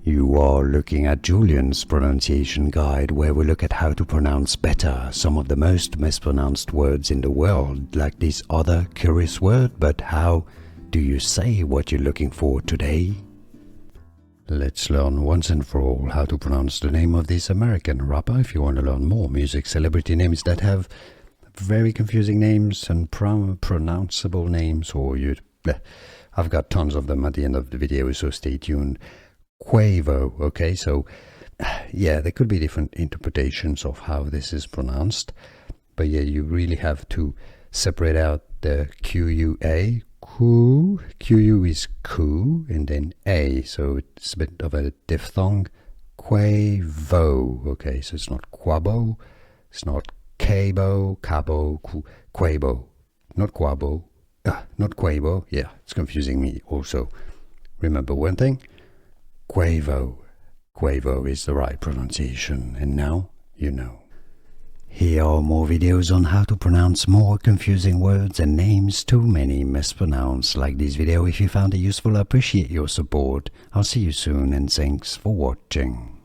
You are looking at Julian's pronunciation guide, where we look at how to pronounce better some of the most mispronounced words in the world, like this other curious word. But how do you say what you're looking for today? Let's learn once and for all how to pronounce the name of this American rapper. If you want to learn more music celebrity names that have very confusing names and pronounceable names, I've got tons of them at the end of the video, so stay tuned. Quavo, okay, so yeah, there could be different interpretations of how this is pronounced, but yeah, you really have to separate out the Q-U-A. Q-U is Q, and then A, so it's a bit of a diphthong. Quavo, okay, so it's not Quabo, it's not Cabo, Quavo, not Quabo, not Quavo, yeah, it's confusing me also. Remember one thing, Quavo is the right pronunciation, and now you know. Here are more videos on how to pronounce more confusing words and names too many mispronounced. Like this video if you found it useful. I appreciate your support. I'll see you soon, and thanks for watching.